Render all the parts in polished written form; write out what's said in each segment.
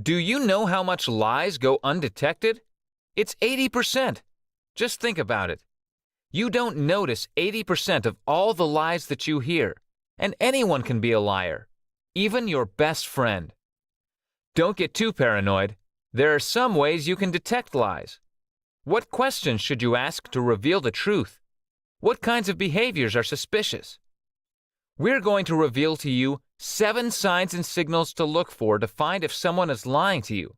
Do you know how much lies go undetected? It's 80%. Just think about it. You don't notice 80% of all the lies that you hear, and anyone can be a liar, even your best friend. Don't get too paranoid. There are some ways you can detect lies. What questions should you ask to reveal the truth? What kinds of behaviors are suspicious? We're going to reveal to you 7 signs and signals to look for to find if someone is lying to you.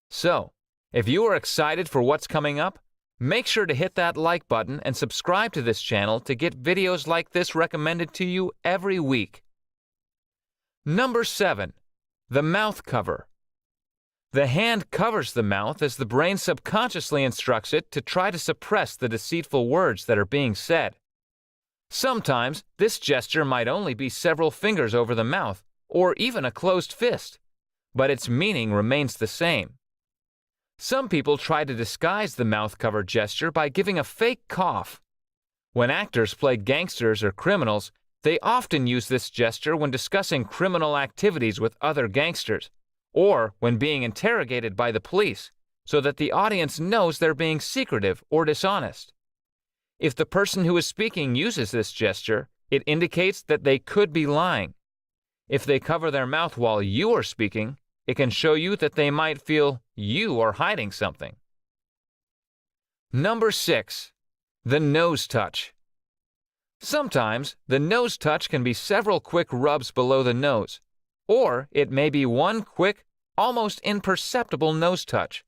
So, if you are excited for what's coming up, make sure to hit that like button and subscribe to this channel to get videos like this recommended to you every week. Number 7. The mouth cover. The hand covers the mouth as the brain subconsciously instructs it to try to suppress the deceitful words that are being said. Sometimes, this gesture might only be several fingers over the mouth, or even a closed fist, but its meaning remains the same. Some people try to disguise the mouth cover gesture by giving a fake cough. When actors play gangsters or criminals, they often use this gesture when discussing criminal activities with other gangsters, or when being interrogated by the police, so that the audience knows they're being secretive or dishonest. If the person who is speaking uses this gesture, it indicates that they could be lying. If they cover their mouth while you are speaking, it can show you that they might feel you are hiding something. Number 6. The nose touch. Sometimes, the nose touch can be several quick rubs below the nose, or it may be one quick, almost imperceptible nose touch.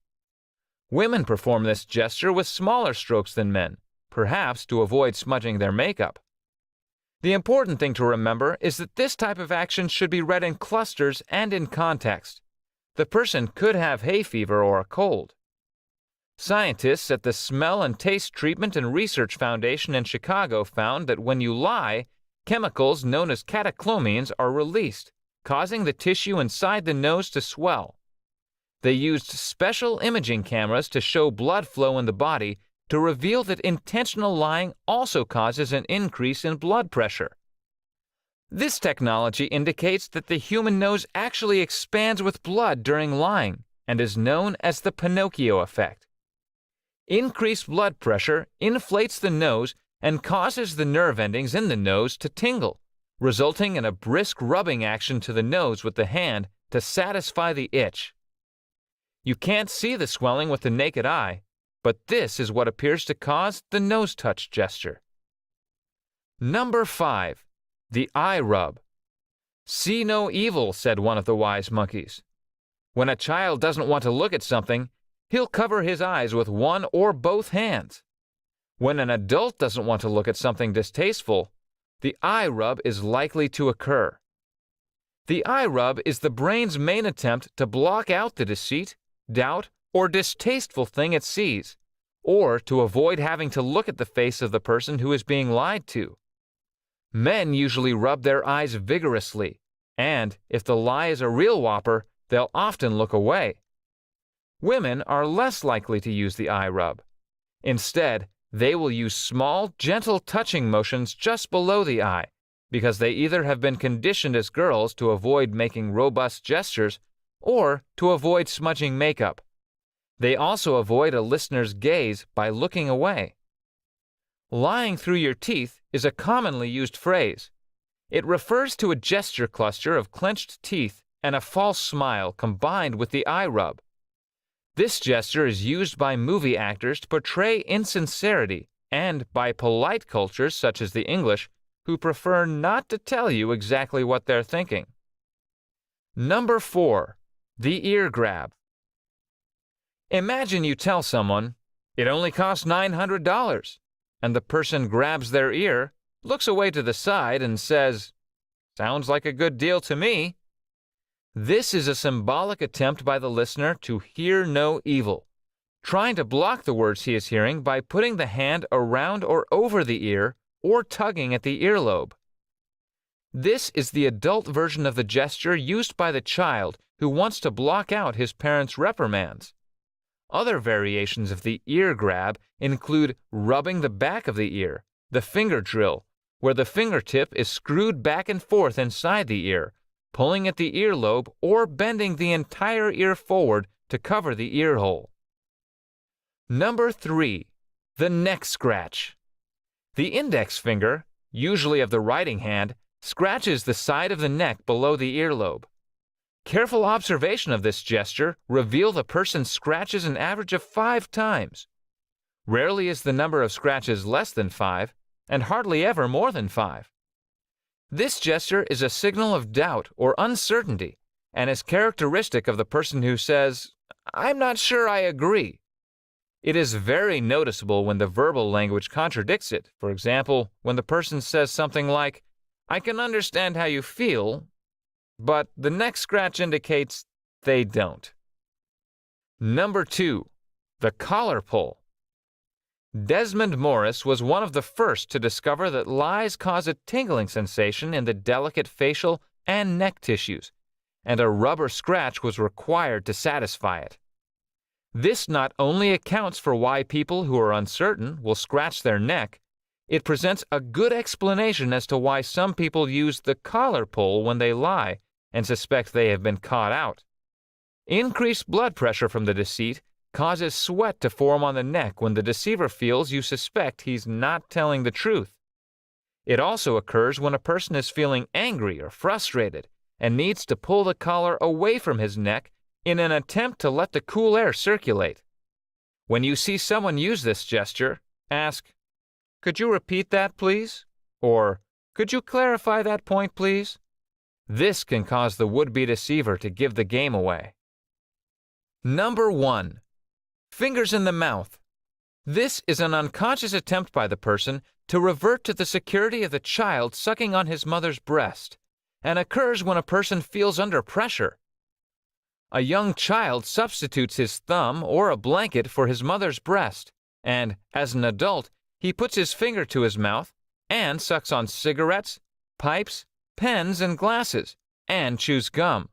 Women perform this gesture with smaller strokes than men, perhaps to avoid smudging their makeup. The important thing to remember is that this type of action should be read in clusters and in context. The person could have hay fever or a cold. Scientists at the Smell and Taste Treatment and Research Foundation in Chicago found that when you lie, chemicals known as catecholamines are released, causing the tissue inside the nose to swell. They used special imaging cameras to show blood flow in the body to reveal that intentional lying also causes an increase in blood pressure. This technology indicates that the human nose actually expands with blood during lying and is known as the Pinocchio effect. Increased blood pressure inflates the nose and causes the nerve endings in the nose to tingle, resulting in a brisk rubbing action to the nose with the hand to satisfy the itch. You can't see the swelling with the naked eye, but this is what appears to cause the nose touch gesture. Number 5. The eye rub. See no evil, said one of the wise monkeys. When a child doesn't want to look at something, he'll cover his eyes with one or both hands. When an adult doesn't want to look at something distasteful, the eye rub is likely to occur. The eye rub is the brain's main attempt to block out the deceit, doubt, or distasteful thing it sees, or to avoid having to look at the face of the person who is being lied to. Men usually rub their eyes vigorously, and if the lie is a real whopper, they'll often look away. Women are less likely to use the eye rub. Instead, they will use small, gentle touching motions just below the eye, because they either have been conditioned as girls to avoid making robust gestures or to avoid smudging makeup. They also avoid a listener's gaze by looking away. Lying through your teeth is a commonly used phrase. It refers to a gesture cluster of clenched teeth and a false smile combined with the eye rub. This gesture is used by movie actors to portray insincerity and by polite cultures such as the English who prefer not to tell you exactly what they're thinking. Number 4. The ear grab. Imagine you tell someone, "It only costs $900, and the person grabs their ear, looks away to the side, and says, "Sounds like a good deal to me." This is a symbolic attempt by the listener to hear no evil, trying to block the words he is hearing by putting the hand around or over the ear or tugging at the earlobe. This is the adult version of the gesture used by the child who wants to block out his parents' reprimands. Other variations of the ear grab include rubbing the back of the ear, the finger drill, where the fingertip is screwed back and forth inside the ear, pulling at the earlobe, or bending the entire ear forward to cover the ear hole. Number 3. The neck scratch. The index finger, usually of the writing hand, scratches the side of the neck below the earlobe. Careful observation of this gesture reveals the person scratches an average of 5 times. Rarely is the number of scratches less than 5, and hardly ever more than 5. This gesture is a signal of doubt or uncertainty, and is characteristic of the person who says, "I'm not sure I agree." It is very noticeable when the verbal language contradicts it. For example, when the person says something like, "I can understand how you feel," but the neck scratch indicates they don't. Number 2. The collar pull. Desmond Morris was one of the first to discover that lies cause a tingling sensation in the delicate facial and neck tissues, and a rubber scratch was required to satisfy it. This not only accounts for why people who are uncertain will scratch their neck, it presents a good explanation as to why some people use the collar pull when they lie and suspect they have been caught out. Increased blood pressure from the deceit causes sweat to form on the neck when the deceiver feels you suspect he's not telling the truth. It also occurs when a person is feeling angry or frustrated and needs to pull the collar away from his neck in an attempt to let the cool air circulate. When you see someone use this gesture, ask, "Could you repeat that, please?" Or, "Could you clarify that point, please?" This can cause the would-be deceiver to give the game away. Number 1. Fingers in the mouth. This is an unconscious attempt by the person to revert to the security of the child sucking on his mother's breast, and occurs when a person feels under pressure. A young child substitutes his thumb or a blanket for his mother's breast, and, as an adult, he puts his finger to his mouth and sucks on cigarettes, pipes, pens, and glasses, and chews gum.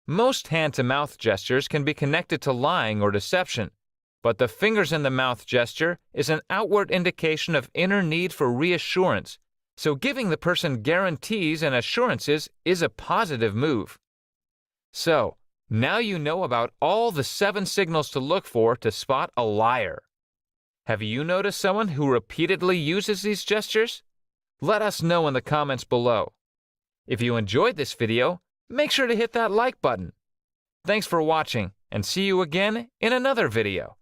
Most hand-to-mouth gestures can be connected to lying or deception, but the fingers in the mouth gesture is an outward indication of inner need for reassurance, so giving the person guarantees and assurances is a positive move. So, now you know about all the 7 signals to look for to spot a liar. Have you noticed someone who repeatedly uses these gestures? Let us know in the comments below. If you enjoyed this video, make sure to hit that like button. Thanks for watching, and see you again in another video.